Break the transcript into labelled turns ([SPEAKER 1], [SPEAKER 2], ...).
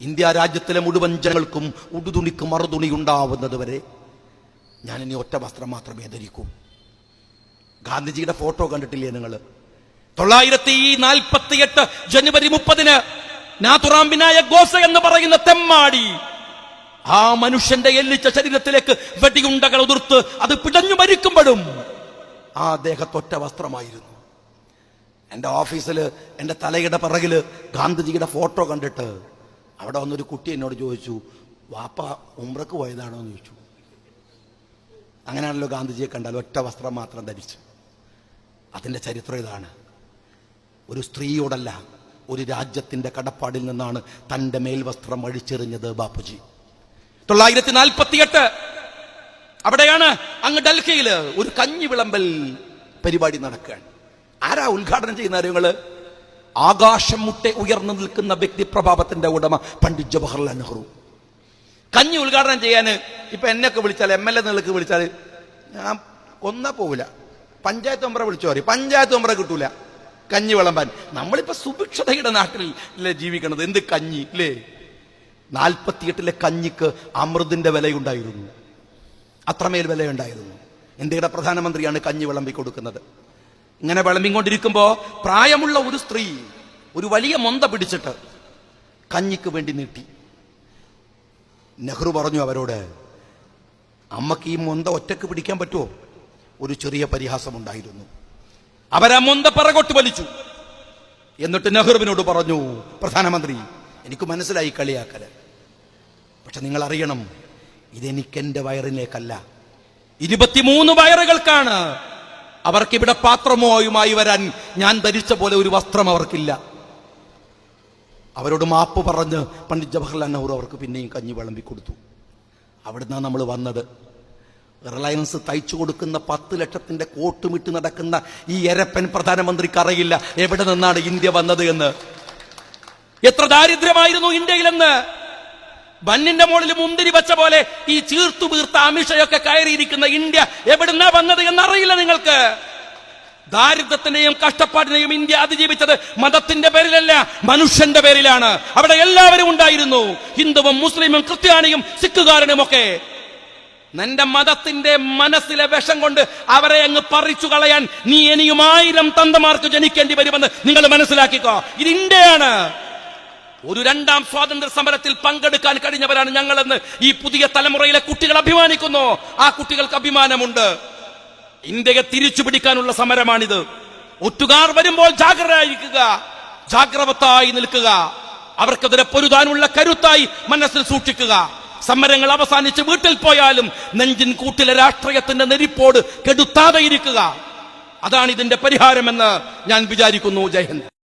[SPEAKER 1] India രാജ്യത്തിലെ മുഴുവൻ ജനങ്ങൾക്കും ഉടുതുണിക്ക് മറുതുണി ഉണ്ടാവുന്നത് വരെ ഞാൻ ഇനി ഒറ്റ വസ്ത്രം മാത്രമേ ധരിക്കൂ. ഗാന്ധിജിയുടെ ഫോട്ടോ കണ്ടിട്ടില്ലേ നിങ്ങൾ? 1948 ജനുവരി 30 നാഥുറാം വിനായക് ഗോഡ്സെ എന്ന് പറയുന്ന തെമ്മാടി ആ മനുഷ്യന്റെ എല്ലിച്ച ശരീരത്തിലേക്ക് വെടിയുണ്ടകൾ ഉതിർത്ത് അത് പിടഞ്ഞു മരിക്കുമ്പോഴും ആ ദേഹത്തൊറ്റ വസ്ത്രമായിരുന്നു. എൻ്റെ ഓഫീസിൽ എൻ്റെ തലയുടെ പിറകില് ഗാന്ധിജിയുടെ ഫോട്ടോ കണ്ടിട്ട് അവിടെ വന്നൊരു കുട്ടി എന്നോട് ചോദിച്ചു, വാപ്പ ഉംറക്ക് പോയതാണോ എന്ന് ചോദിച്ചു. അങ്ങനെയാണല്ലോ ഗാന്ധിജിയെ കണ്ടാൽ ഒറ്റ വസ്ത്രം മാത്രം ധരിച്ചു. അതിൻ്റെ ചരിത്രം ഇതാണ്. ഒരു സ്ത്രീയോടല്ല, ഒരു രാജ്യത്തിന്റെ കടപ്പാടിൽ നിന്നാണ് തന്റെ മേൽവസ്ത്രം അഴിച്ചെറിഞ്ഞത് ബാപ്പുജി. 1948 അവിടെയാണ് അങ്ങ് ഡൽഹിയിൽ ഒരു കഞ്ഞി വിളമ്പൽ പരിപാടി നടക്കുകയാണ്. ആരാ ഉദ്ഘാടനം ചെയ്യുന്ന കാര്യങ്ങള്? ആകാശം മുട്ടെ ഉയർന്നു നിൽക്കുന്ന വ്യക്തിപ്രഭാവത്തിന്റെ ഉടമ പണ്ഡിറ്റ് ജവഹർലാൽ നെഹ്റു. കഞ്ഞി ഉദ്ഘാടനം ചെയ്യാൻ ഇപ്പൊ എന്നെയൊക്കെ വിളിച്ചാൽ, MLA നിങ്ങൾക്ക് വിളിച്ചാൽ ഞാൻ കൊന്നാ പോവില്ല. പഞ്ചായത്ത് മെമ്പറെ വിളിച്ചു പറയും, പഞ്ചായത്ത് മെമ്പറെ കിട്ടൂല കഞ്ഞി വിളമ്പാൻ. നമ്മളിപ്പോ സുഭിക്ഷതയുടെ നാട്ടിലല്ലേ ജീവിക്കണത്, എന്ത് കഞ്ഞി അല്ലേ? 48 കഞ്ഞിക്ക് അമൃതിന്റെ വിലയുണ്ടായിരുന്നു, അത്രമേൽ വിലയുണ്ടായിരുന്നു. ഇന്ത്യയുടെ പ്രധാനമന്ത്രിയാണ് കഞ്ഞി വിളമ്പി കൊടുക്കുന്നത്. ഇങ്ങനെ വിളമ്പിക്കൊണ്ടിരിക്കുമ്പോ പ്രായമുള്ള ഒരു സ്ത്രീ ഒരു വലിയ മൊന്ത പിടിച്ചിട്ട് കഞ്ഞിക്ക് വേണ്ടി നീട്ടി. നെഹ്റു പറഞ്ഞു അവരോട്, അമ്മക്ക് ഈ മൊന്ത ഒറ്റക്ക് പിടിക്കാൻ പറ്റുമോ? ഒരു ചെറിയ പരിഹാസം ഉണ്ടായിരുന്നു. അവരാ മൊന്ത പിറകോട്ട് വലിച്ചു. എന്നിട്ട് നെഹ്റുവിനോട് പറഞ്ഞു, പ്രധാനമന്ത്രി, എനിക്ക് മനസ്സിലായി കളിയാക്കല്, പക്ഷെ നിങ്ങൾ അറിയണം, ഇതെനിക്കെന്റെ വയറിലേക്കല്ല, 23 വയറുകൾക്കാണ്. അവർക്കിവിടെ പാത്രമോയുമായി വരാൻ ഞാൻ ധരിച്ച പോലെ ഒരു വസ്ത്രം അവർക്കില്ല. അവരോട് മാപ്പ് പറഞ്ഞ് പണ്ഡിറ്റ് ജവഹർലാൽ നെഹ്റു അവർക്ക് പിന്നെയും കഞ്ഞി വിളമ്പി കൊടുത്തു. അവിടുന്ന് നമ്മൾ വന്നത്. റിലയൻസ് തയ്ച്ചു കൊടുക്കുന്ന 10 ലക്ഷത്തിന്റെ കോട്ടുമിട്ട് നടക്കുന്ന ഈ എരപ്പൻ പ്രധാനമന്ത്രിക്ക് അറിയില്ല എവിടെ നിന്നാണ് ഇന്ത്യ വന്നത് എന്ന്. എത്ര ദാരിദ്ര്യമായിരുന്നു ഇന്ത്യയിലെന്ന്. ബന്നിന്റെ മുകളിൽ മുന്തിരി വെച്ച പോലെ ഈ ചീർത്തു വീർത്ത അമിഷയൊക്കെ കയറിയിരിക്കുന്ന ഇന്ത്യ എവിടുന്നാ വന്നത് എന്നറിയില്ല നിങ്ങൾക്ക്. ദാരിദ്ര്യത്തിനെയും കഷ്ടപ്പാടിനെയും ഇന്ത്യ അതിജീവിച്ചത് മതത്തിന്റെ പേരിലല്ല, മനുഷ്യന്റെ പേരിലാണ്. അവിടെ എല്ലാവരും ഉണ്ടായിരുന്നു, ഹിന്ദുവും മുസ്ലിമും ക്രിസ്ത്യാനിയും സിഖുകാരനും ഒക്കെ. നിന്റെ മതത്തിന്റെ മനസ്സിലെ വിഷം കൊണ്ട് അവരെ അങ്ങ് പറിച്ചു കളയാൻ നീ ഇനിയും 1000 തന്തമാർക്ക് ജനിക്കേണ്ടി വരുമെന്ന് നിങ്ങൾ മനസ്സിലാക്കിക്കോ. ഇത് ഇന്ത്യയാണ്. ഒരു 2ാം സ്വാതന്ത്ര്യ സമരത്തിൽ പങ്കെടുക്കാൻ കഴിഞ്ഞവരാണ് ഞങ്ങളെന്ന് ഈ പുതിയ തലമുറയിലെ കുട്ടികൾ അഭിമാനിക്കുന്നു. ആ കുട്ടികൾക്ക് അഭിമാനമുണ്ട്. ഇന്ത്യയെ തിരിച്ചു പിടിക്കാനുള്ള സമരമാണിത്. ഒറ്റുകാർ വരുമ്പോൾ ജാഗ്രതയായിരിക്കുക, ജാഗ്രവത്തായി നിൽക്കുക, അവർക്കെതിരെ പൊരുതാനുള്ള കരുത്തായി മനസ്സിൽ സൂക്ഷിക്കുക. സമരങ്ങൾ അവസാനിച്ച് വീട്ടിൽ പോയാലും നെഞ്ചിൻ കൂട്ടിലെ രാഷ്ട്രീയത്തിന്റെ നെരിപ്പോട് കെടുത്താതെ ഇരിക്കുക. അതാണ് ഇതിന്റെ പരിഹാരമെന്ന് ഞാൻ വിചാരിക്കുന്നു. ജയ് ഹിന്ദ്.